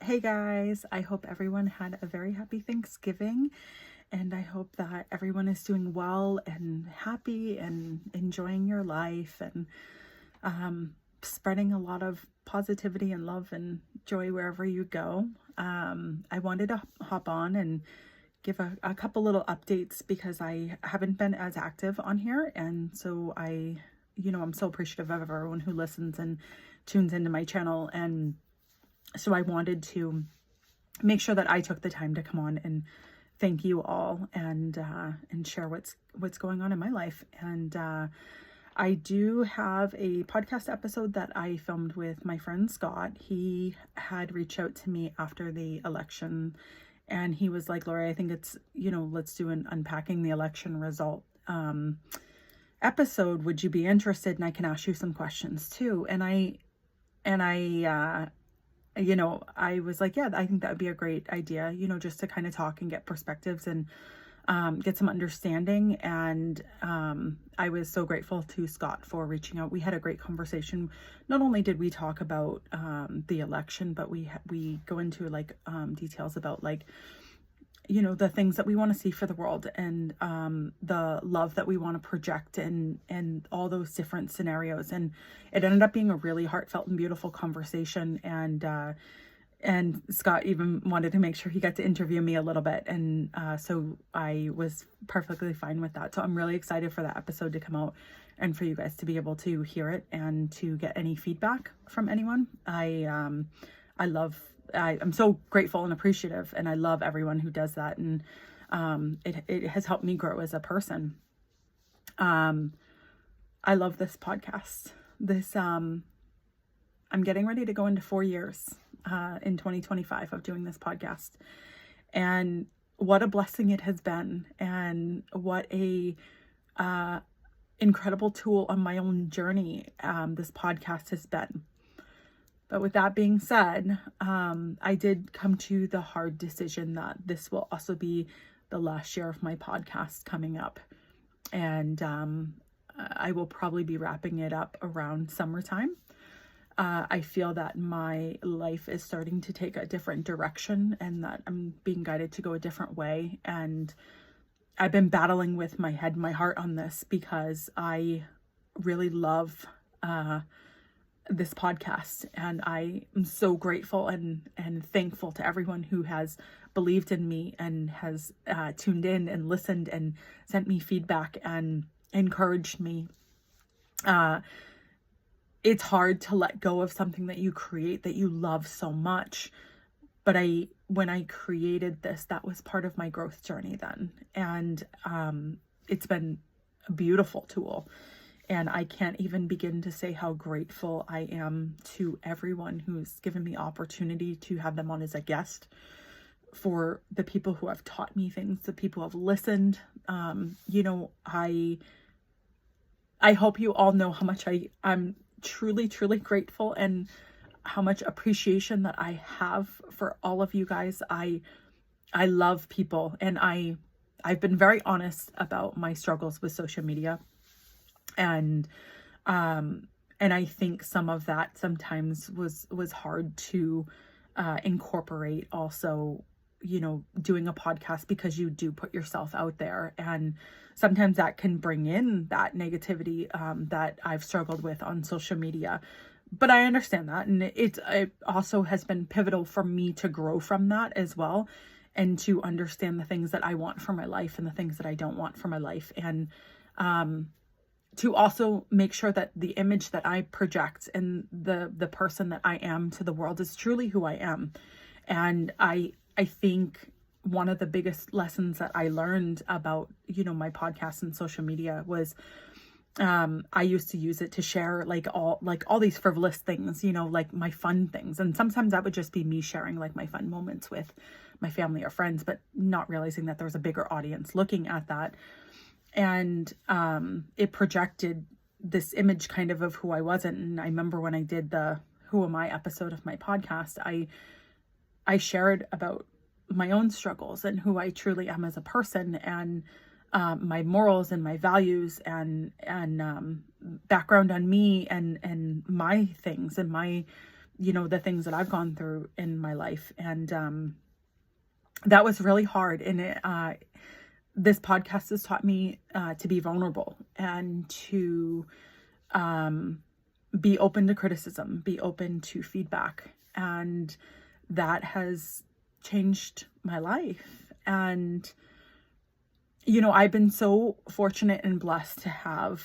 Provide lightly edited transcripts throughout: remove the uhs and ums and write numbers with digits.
Hey guys, I hope everyone had a very happy Thanksgiving, and I hope that everyone is doing well and happy and enjoying your life and spreading a lot of positivity and love and joy wherever you go. I wanted to hop on and give a couple little updates because I haven't been as active on here, and so I'm so appreciative of everyone who listens and tunes into my channel. And so I wanted to make sure that I took the time to come on and thank you all and share what's going on in my life. And I do have a podcast episode that I filmed with my friend Scott. He had reached out to me after the election, and he was like, Lori, I think it's, let's do an unpacking the election result episode. Would you be interested? And I can ask you some questions too. And I was like, yeah, I think that would be a great idea, just to kind of talk and get perspectives and get some understanding. And I was so grateful to Scott for reaching out. We had a great conversation. Not only did we talk about the election, but we go into details about the things that we want to see for the world, and the love that we want to project, and all those different scenarios. And it ended up being a really heartfelt and beautiful conversation. And Scott even wanted to make sure he got to interview me a little bit. And so I was perfectly fine with that. So I'm really excited for that episode to come out and for you guys to be able to hear it and to get any feedback from anyone. I'm so grateful and appreciative, and I love everyone who does that. And it has helped me grow as a person. I love this podcast. I'm getting ready to go into 4 years in 2025 of doing this podcast. And what a blessing it has been, and what a incredible tool on my own journey this podcast has been. But with that being said, I did come to the hard decision that this will also be the last year of my podcast coming up. And I will probably be wrapping it up around summertime. I feel that my life is starting to take a different direction, and that I'm being guided to go a different way. And I've been battling with my head, my heart on this, because I really love this podcast, and I am so grateful and thankful to everyone who has believed in me and has tuned in and listened and sent me feedback and encouraged me. It's hard to let go of something that you create, that you love so much. But when I created this, that was part of my growth journey then. And it's been a beautiful tool. And I can't even begin to say how grateful I am to everyone who's given me opportunity to have them on as a guest, for the people who have taught me things, the people who have listened. I hope you all know how much I'm truly, truly grateful, and how much appreciation that I have for all of you guys. I love people, and I've been very honest about my struggles with social media. And I think some of that sometimes was hard to incorporate also, doing a podcast, because you do put yourself out there, and sometimes that can bring in that negativity that I've struggled with on social media. But I understand that, and it also has been pivotal for me to grow from that as well, and to understand the things that I want for my life and the things that I don't want for my life. And to also make sure that the image that I project and the person that I am to the world is truly who I am. And I think one of the biggest lessons that I learned about, my podcast and social media was, I used to use it to share all these frivolous things, like my fun things. And sometimes that would just be me sharing like my fun moments with my family or friends, but not realizing that there was a bigger audience looking at that. And it projected this image kind of who I wasn't. And I remember when I did the Who Am I episode of my podcast, I shared about my own struggles and who I truly am as a person, and my morals and my values, and background on me, and my things and my the things that I've gone through in my life. And that was really hard. And this podcast has taught me to be vulnerable and to be open to criticism, be open to feedback. And that has changed my life. And, I've been so fortunate and blessed to have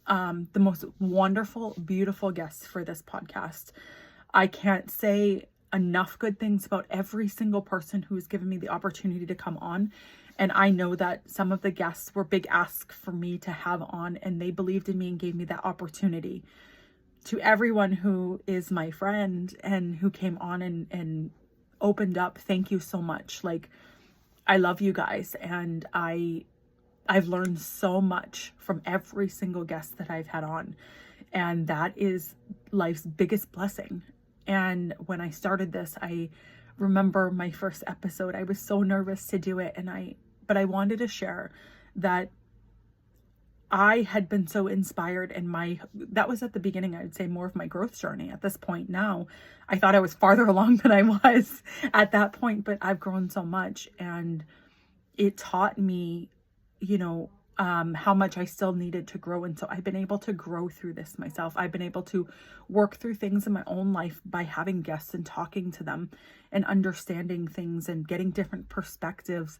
the most wonderful, beautiful guests for this podcast. I can't say enough good things about every single person who's given me the opportunity to come on. And I know that some of the guests were big asks for me to have on, and they believed in me and gave me that opportunity. To everyone who is my friend and who came on and opened up, thank you so much. Like, I love you guys, and I've learned so much from every single guest that I've had on. And that is life's biggest blessing. And when I started this, I remember my first episode, I was so nervous to do it. But I wanted to share that I had been so inspired, and that was at the beginning, I would say, more of my growth journey. At this point now, I thought I was farther along than I was at that point, but I've grown so much, and it taught me, how much I still needed to grow. And so I've been able to grow through this myself. I've been able to work through things in my own life by having guests and talking to them and understanding things and getting different perspectives.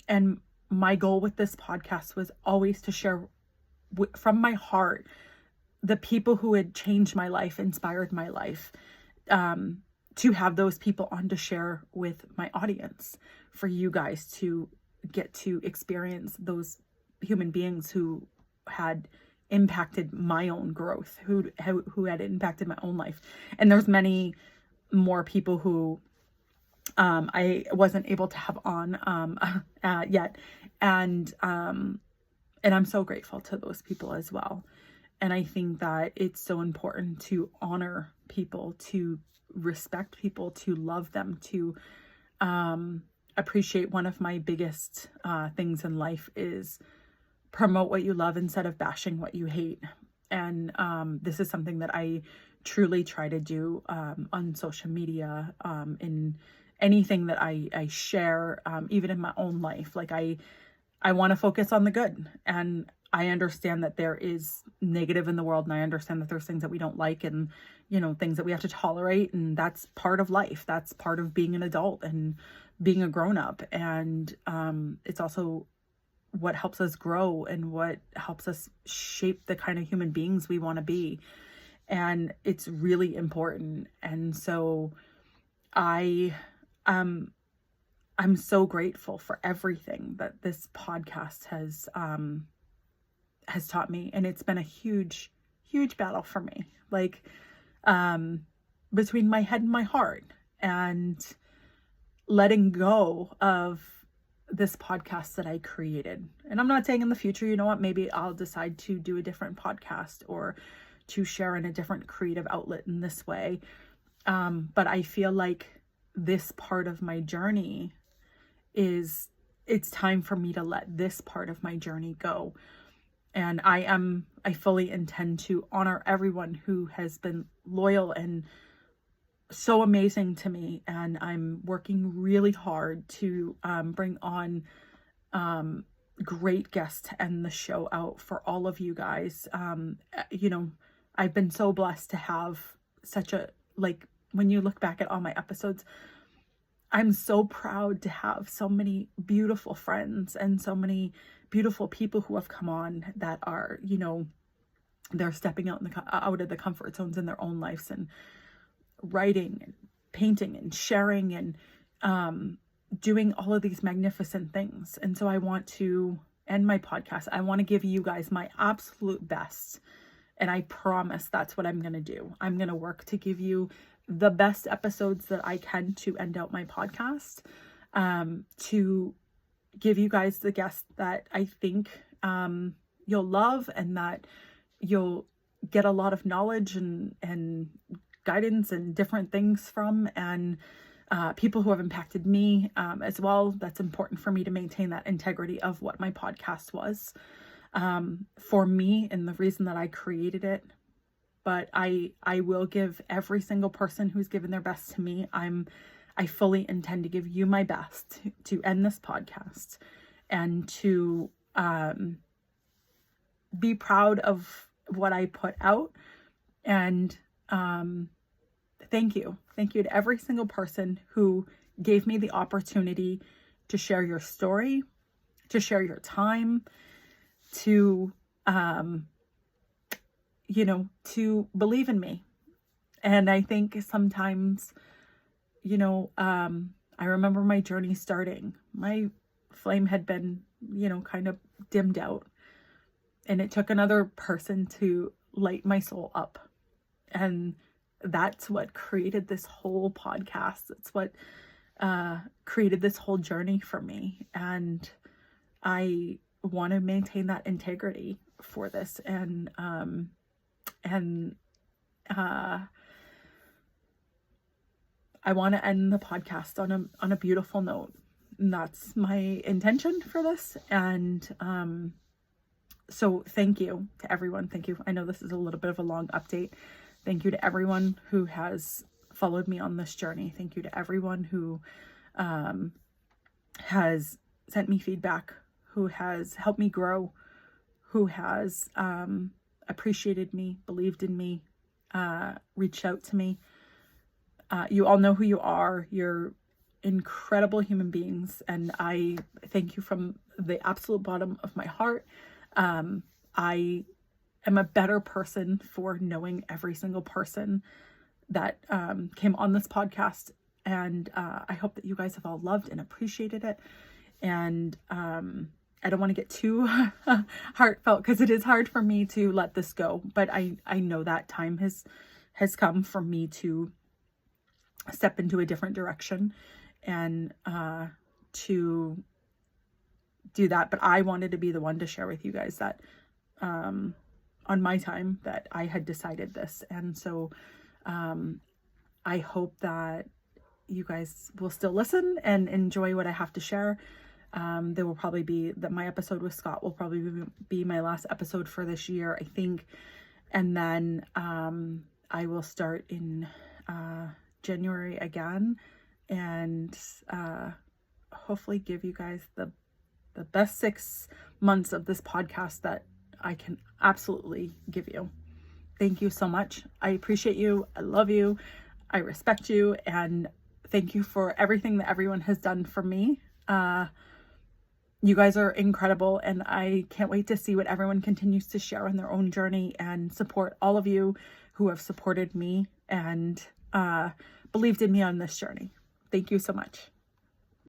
And my goal with this podcast was always to share from my heart the people who had changed my life, inspired my life, to have those people on to share with my audience, for you guys to get to experience those human beings who had impacted my own growth, who had impacted my own life. And there's many more people who I wasn't able to have on yet. And I'm so grateful to those people as well. And I think that it's so important to honor people, to respect people, to love them, to appreciate. One of my biggest things in life is promote what you love instead of bashing what you hate. And this is something that I truly try to do on social media, in anything that I share, even in my own life. Like, I want to focus on the good, and I understand that there is negative in the world, and I understand that there's things that we don't like, and things that we have to tolerate, and that's part of life. That's part of being an adult and being a grown-up. And it's also what helps us grow and what helps us shape the kind of human beings we want to be. And it's really important. And so I'm so grateful for everything that this podcast has taught me. And it's been a huge, huge battle for me, like, between my head and my heart, and letting go of this podcast that I created. And I'm not saying in the future, maybe I'll decide to do a different podcast or to share in a different creative outlet in this way. But I feel like this part of my journey it's time for me to let this part of my journey go. And I fully intend to honor everyone who has been loyal and so amazing to me. And I'm working really hard to bring on great guests to end the show out for all of you guys. I've been so blessed to have when you look back at all my episodes, I'm so proud to have so many beautiful friends and so many beautiful people who have come on that are, they're stepping out of the comfort zones in their own lives and writing and painting and sharing and doing all of these magnificent things. And so I want to end my podcast. I want to give you guys my absolute best. And I promise that's what I'm going to do. I'm going to work to give you the best episodes that I can to end out my podcast, to give you guys the guests that I think you'll love and that you'll get a lot of knowledge and guidance and different things from, and people who have impacted me as well. That's important for me to maintain that integrity of what my podcast was for me, and the reason that I created it. but I will give every single person who's given their best to me. I fully intend to give you my best to end this podcast and to be proud of what I put out. And thank you to every single person who gave me the opportunity to share your story, to share your time, to to believe in me. And I think sometimes, I remember my journey starting. My flame had been, kind of dimmed out, and it took another person to light my soul up. And that's what created this whole podcast. It's what created this whole journey for me. And I want to maintain that integrity for this. And I want to end the podcast on a beautiful note. And that's my intention for this. And so thank you to everyone. Thank you. I know this is a little bit of a long update. Thank you to everyone who has followed me on this journey. Thank you to everyone who has sent me feedback, who has helped me grow, who has appreciated me, believed in me, reached out to me. You all know who you are. You're incredible human beings, and I thank you from the absolute bottom of my heart. I am a better person for knowing every single person that came on this podcast, and I hope that you guys have all loved and appreciated it. And I don't want to get too heartfelt, because it is hard for me to let this go, but I know that time has come for me to step into a different direction and to do that. But I wanted to be the one to share with you guys that on my time that I had decided this. And so I hope that you guys will still listen and enjoy what I have to share. There will probably be that my episode with Scott will probably be my last episode for this year, I think. And then I will start in January again, and hopefully give you guys the best 6 months of this podcast that I can absolutely give you. Thank you so much. I appreciate you. I love you. I respect you. And thank you for everything that everyone has done for me. You guys are incredible, and I can't wait to see what everyone continues to share on their own journey, and support all of you who have supported me and believed in me on this journey. Thank you so much.